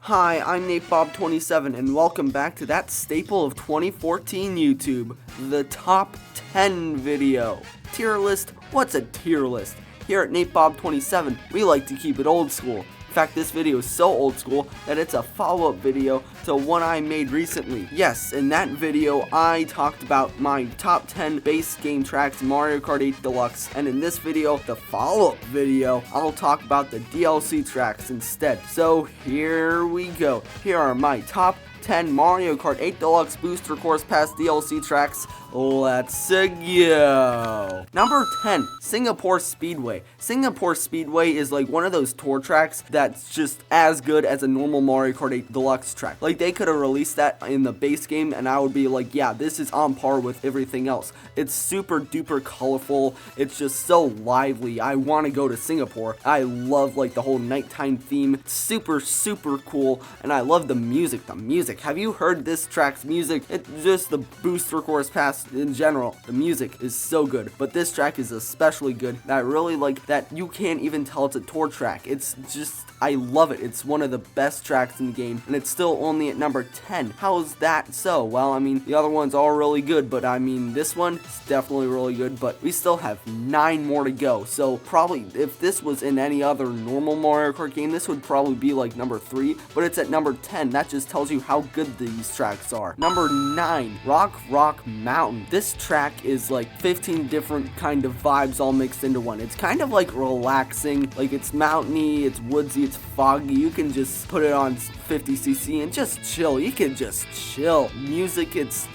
Hi, I'm NateBob27 and welcome back to that staple of 2014 YouTube, the top 10 video. Tier list? What's a tier list? Here at NateBob27, we like to keep it old school. In fact, this video is so old school that it's a follow-up video to one I made recently. Yes, in that video, I talked about my top 10 base game tracks in Mario Kart 8 Deluxe, and in this video, the follow-up video, I'll talk about the DLC tracks instead. So here we go. Here are my top 10 Mario Kart 8 Deluxe Booster Course Pass DLC tracks. Let's go. Number 10, Singapore Speedway. Singapore Speedway is like one of those tour tracks that's just as good as a normal Mario Kart 8 Deluxe track. Like, they could have released that in the base game and I would be like, yeah, this is on par with everything else. It's super duper colorful. It's just so lively. I want to go to Singapore. I love like the whole nighttime theme. It's super cool, and I love the music. Have you heard this track's music? It's just the Booster Course Pass in general. The music is so good, but this track is especially good. I really like that you can't even tell it's a tour track. It's just, I love it. It's one of the best tracks in the game, and it's still only at number 10. How is that so? Well, I mean, the other ones are really good, but I mean, this one is definitely really good, but we still have 9 more to go. So probably, if this was in any other normal Mario Kart game, this would probably be like number 3, but it's at number 10. That just tells you how good these tracks are. Number 9, Rock Mountain. This track is like 15 different kind of vibes all mixed into one. It's kind of like relaxing, like it's mountainy, it's woodsy, it's foggy. You can just put it on 50cc and just chill. You can just chill. Music, it's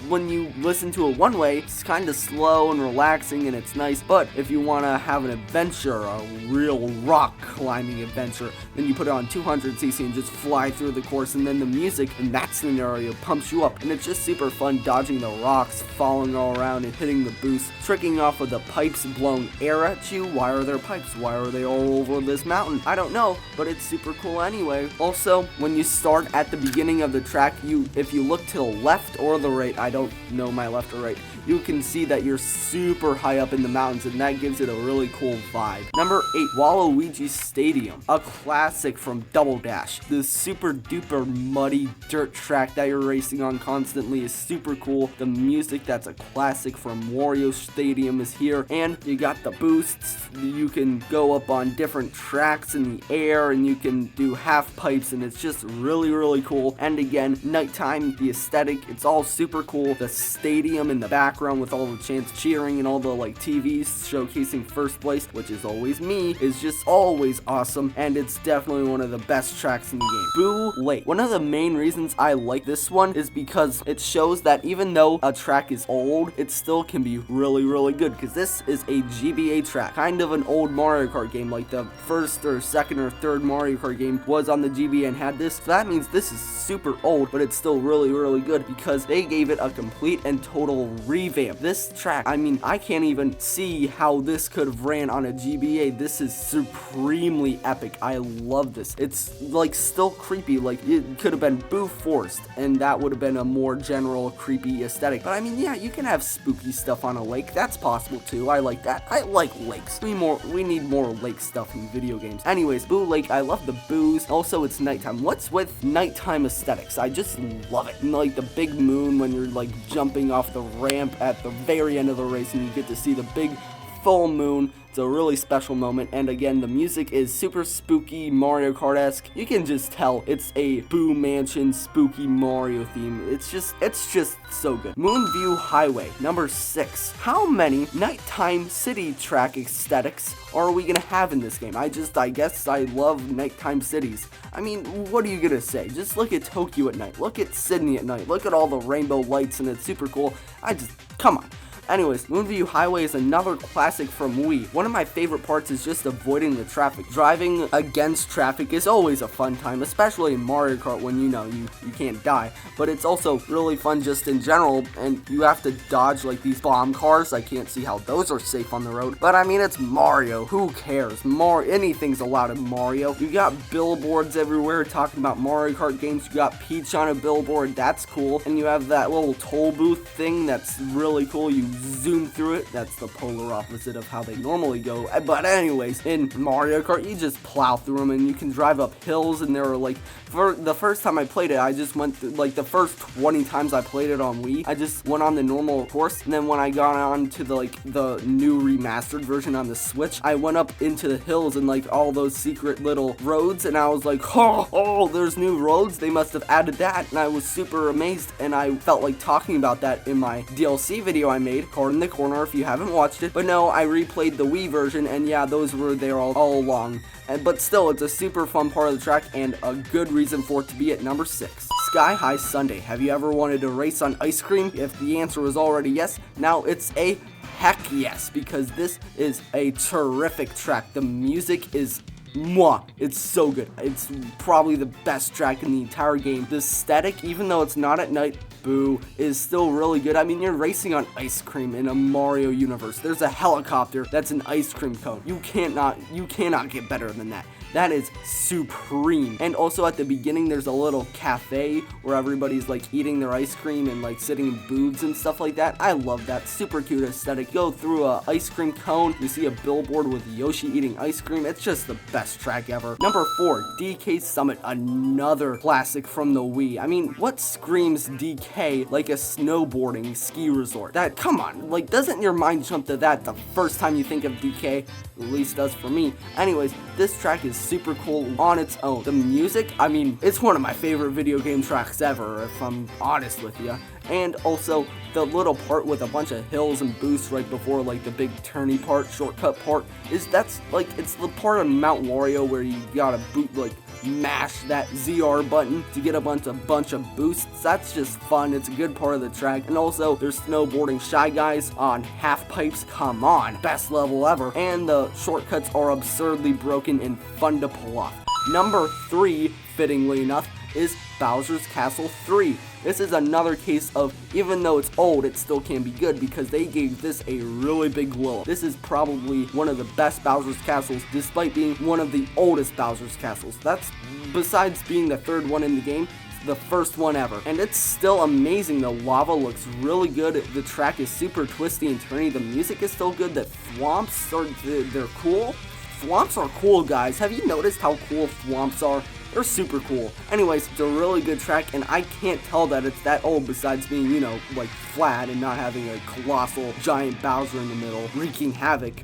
when you listen to it one way, it's kind of slow and relaxing and it's nice, but if you want to have an adventure, a real rock climbing adventure, then you put it on 200cc and just fly through the course, and then the music in that scenario pumps you up, and it's just super fun dodging the rocks, falling all around and hitting the boost, tricking off with the pipes blowing air at you. Why are there pipes? Why are they all over this mountain? I don't know, but it's super cool anyway. Also, when you start at the beginning of the track, if you look to the left or the right, I don't know my left or right, you can see that you're super high up in the mountains, and that gives it a really cool vibe. Number 8, Waluigi Stadium, a classic from Double Dash. The super duper muddy dirt track that you're racing on constantly is super cool. The music that's a classic from Wario Stadium is here, and you got the boosts. You can go up on different tracks in the air, and you can do half pipes, and it's just really cool. And again, nighttime, the aesthetic, it's all super cool. The stadium in the background with all the chants cheering and all the like TVs showcasing first place, which is always me, is just always awesome, and it's definitely one of the best tracks in the game. Boo Lake. One of the main reasons I like this one is because it shows that even though a track is old, it still can be really good, because this is a GBA track, kind of an old Mario Kart game, like the first or second or third Mario Kart game was on the GBA and had this. So that means this is super old, but it's still really good because they gave it a complete and total revamp. This track, I mean, I can't even see how this could have ran on a GBA. This is supremely epic. I love this. It's like still creepy. Like, it could have been Boo Forest, and that would have been a more general creepy aesthetic. But I mean, yeah, you can have spooky stuff on a lake. That's possible too. I like that. I like lakes. We need more lake stuff in video games. Anyways, Boo Lake, I love the boos. Also, it's nighttime. What's with nighttime aesthetics? I just love it. And like the big moon when you're like jumping off the ramp at the very end of the race, and you get to see the big full moon. It's a really special moment, and again, the music is super spooky, Mario Kart-esque. You can just tell it's a Boo Mansion spooky Mario theme. It's just so good. Moonview Highway, number 6. How many nighttime city track aesthetics are we gonna have in this game? I guess I love nighttime cities. I mean, what are you gonna say? Just look at Tokyo at night. Look at Sydney at night. Look at all the rainbow lights, and it's super cool. Come on. Anyways, Moonview Highway is another classic from Wii. One of my favorite parts is just avoiding the traffic. Driving against traffic is always a fun time, especially in Mario Kart when you can't die. But it's also really fun just in general, and you have to dodge like these bomb cars. I can't see how those are safe on the road. But I mean, it's Mario. Who cares? Anything's allowed in Mario. You got billboards everywhere talking about Mario Kart games. You got Peach on a billboard. That's cool. And you have that little toll booth thing that's really cool. You zoom through it. That's the polar opposite of how they normally go. But anyways, in Mario Kart, you just plow through them and you can drive up hills, and there were like, for the first time I played it, I just went through, like the first 20 times I played it on Wii, I just went on the normal course, and then when I got on to the new remastered version on the Switch, I went up into the hills and like all those secret little roads, and I was like, oh, there's new roads, they must have added that, and I was super amazed, and I felt like talking about that in my DLC video I made, card in the corner if you haven't watched it. But no, I replayed the Wii version, and yeah, those were there all along. But still, it's a super fun part of the track and a good reason for it to be at number 6. Sky High Sundae. Have you ever wanted to race on ice cream? If the answer was already yes, now it's a heck yes, because this is a terrific track. The music is it's so good. It's probably the best track in the entire game. The aesthetic, even though it's not at night, boo, is still really good. I mean, you're racing on ice cream in a Mario universe. There's a helicopter that's an ice cream cone. You cannot get better than that. That is supreme. And also at the beginning, there's a little cafe where everybody's like eating their ice cream and like sitting in booths and stuff like that. I love that. Super cute aesthetic. Go through a ice cream cone. You see a billboard with Yoshi eating ice cream. It's just the best track ever. Number 4, DK Summit. Another classic from the Wii. I mean, what screams DK like a snowboarding ski resort? That, come on, like, doesn't your mind jump to that the first time you think of DK? At least does for me. Anyways, this track is super cool on its own. The music, I mean, it's one of my favorite video game tracks ever, if I'm honest with you. And also, the little part with a bunch of hills and boosts right before, like, the big turny part, shortcut part, that's, like, it's the part of Mount Wario where you gotta mash that ZR button to get a bunch of boosts. That's just fun. It's a good part of the track. And also, there's snowboarding Shy Guys on half pipes. Come on, best level ever. And the shortcuts are absurdly broken and fun to pull off. Number 3, fittingly enough, is Bowser's Castle 3. This is another case of, even though it's old, it still can be good because they gave this a really big glow up. This is probably one of the best Bowser's Castles, despite being one of the oldest Bowser's Castles. That's, besides being the 3rd one in the game, the first one ever. And it's still amazing. The lava looks really good. The track is super twisty and turny. The music is still good. The thwomps they're cool. Thwomps are cool, guys. Have you noticed how cool thwomps are? They're super cool. Anyways, it's a really good track, and I can't tell that it's that old besides being, you know, like flat and not having a colossal giant Bowser in the middle wreaking havoc.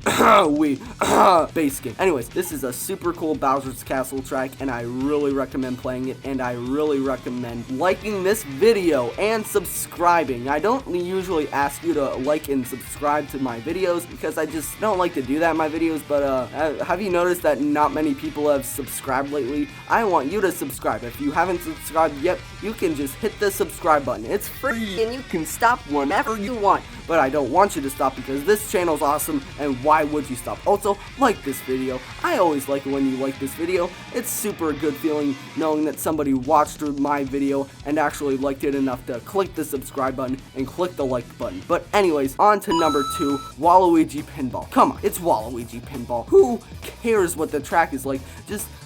Base game. Anyways, this is a super cool Bowser's Castle track, and I really recommend playing it, and I really recommend liking this video and subscribing. I don't usually ask you to like and subscribe to my videos because I just don't like to do that in my videos, but have you noticed that not many people have subscribed lately? I want you to subscribe. If you haven't subscribed yet, you can just hit the subscribe button. It's free and you can stop whenever you want. But I don't want you to stop because this channel's awesome, and why would you stop? Also, like this video. I always like it when you like this video. It's super good feeling knowing that somebody watched my video and actually liked it enough to click the subscribe button and click the like button. But anyways, on to number 2, Waluigi Pinball. Come on, it's Waluigi Pinball. Who cares what the track is like?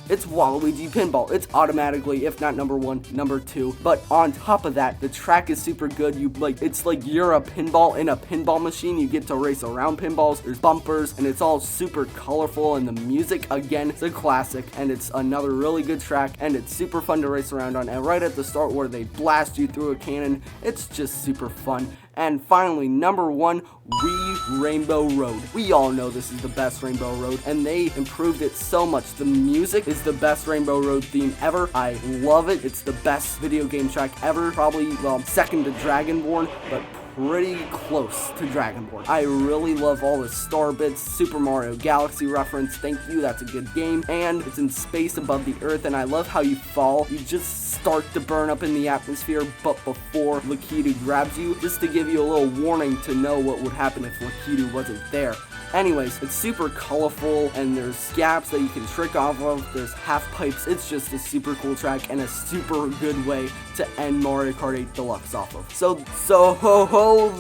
It's Waluigi Pinball. It's automatically, if not number 1, number 2. But on top of that, the track is super good. It's like you're a pinball in a pinball machine. You get to race around pinballs. There's bumpers, and it's all super colorful. And the music, again, it's a classic, and it's another really good track. And it's super fun to race around on. And right at the start, where they blast you through a cannon, it's just super fun. And finally, number 1, Wii Rainbow Road. We all know this is the best Rainbow Road, and they improved it so much. The music is the best Rainbow Road theme ever. I love it. It's the best video game track ever. Probably, well, second to Dragonborn, but pretty close to Dragonborn. I really love all the star bits, Super Mario Galaxy reference, thank you, that's a good game, and it's in space above the earth, and I love how you fall. You just start to burn up in the atmosphere, but before Lakitu grabs you, just to give you a little warning to know what would happen if Lakitu wasn't there. Anyways, it's super colorful, and there's gaps that you can trick off of, there's half pipes. It's just a super cool track and a super good way to end Mario Kart 8 Deluxe off of. So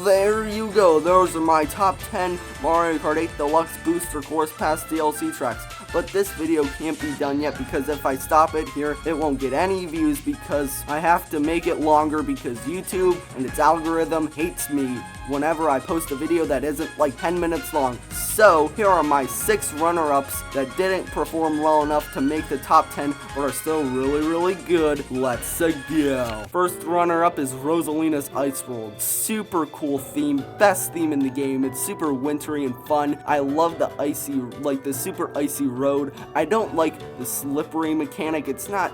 there you go. Those are my top 10 Mario Kart 8 Deluxe Booster Course Pass DLC tracks. But this video can't be done yet, because if I stop it here, it won't get any views, because I have to make it longer, because YouTube and its algorithm hates me whenever I post a video that isn't like 10 minutes long. So here are my 6 runner-ups that didn't perform well enough to make the top 10, but are still really good. Let's go. First runner-up is Rosalina's Ice World. Super cool theme, best theme in the game. It's super wintry and fun. I love the icy, like the super icy road. I don't like the slippery mechanic. It's not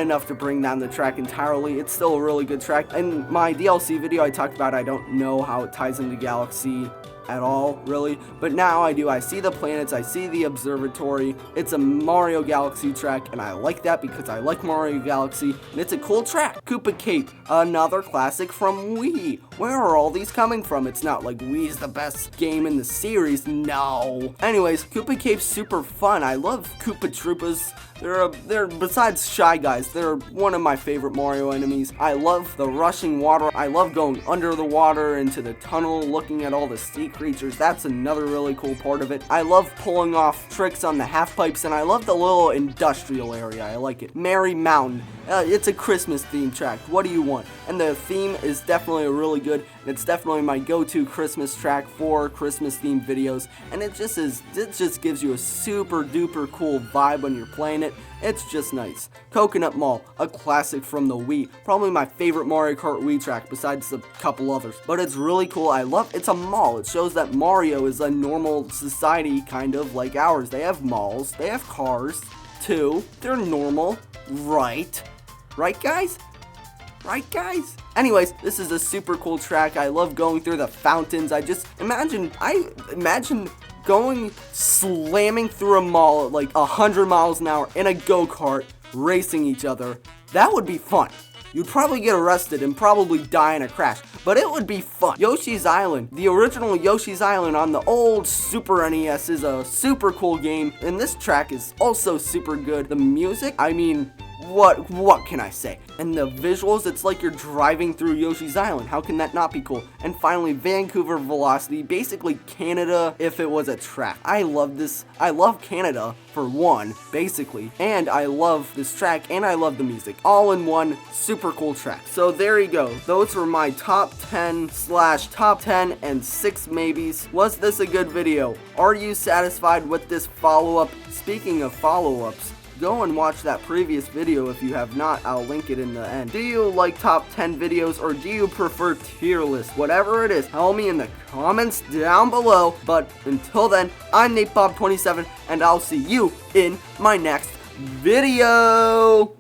enough to bring down the track entirely. It's still a really good track. In my DLC video I talked about, I don't know how it ties into Galaxy at all, really, but now I do. I see the planets, I see the observatory. It's a Mario Galaxy track, and I like that because I like Mario Galaxy, and it's a cool track. Koopa Cape, another classic from Wii. Where are all these coming from? It's not like Wii's the best game in the series, no. Anyways, Koopa Cape's super fun. I love Koopa Troopas. They're besides Shy Guys, they're one of my favorite Mario enemies. I love the rushing water. I love going under the water into the tunnel, looking at all the sea creatures. That's another really cool part of it. I love pulling off tricks on the half pipes, and I love the little industrial area. I like it. Merry Mountain. It's a Christmas themed track. What do you want? And the theme is definitely really good, and it's definitely my go-to Christmas track for Christmas themed videos. And it just gives you a super duper cool vibe when you're playing it. It's just nice. Coconut Mall, a classic from the Wii. Probably my favorite Mario Kart Wii track besides a couple others. But it's really cool. It's a mall. It shows that Mario is a normal society, kind of like ours. They have malls. They have cars, too. They're normal, right? Right, guys? Right, guys? Anyways, this is a super cool track. I love going through the fountains. I imagine going slamming through a mall at like 100 miles an hour in a go-kart, racing each other. That would be fun. You'd probably get arrested and probably die in a crash, but it would be fun. Yoshi's Island, the original Yoshi's Island on the old Super NES, is a super cool game, and this track is also super good. The music, I mean, what can I say? And the visuals, it's like you're driving through Yoshi's Island. How can that not be cool? And finally, Vancouver Velocity, basically Canada if it was a track. I love this. I love Canada, for one, basically. And I love this track, and I love the music. All in one, super cool track. So there you go. Those were my top 10/top 10 and 6 maybes. Was this a good video? Are you satisfied with this follow-up? Speaking of follow-ups, go and watch that previous video if you have not. I'll link it in the end. Do you like top 10 videos, or do you prefer tier lists? Whatever it is, tell me in the comments down below. But until then, I'm NateBob27, and I'll see you in my next video.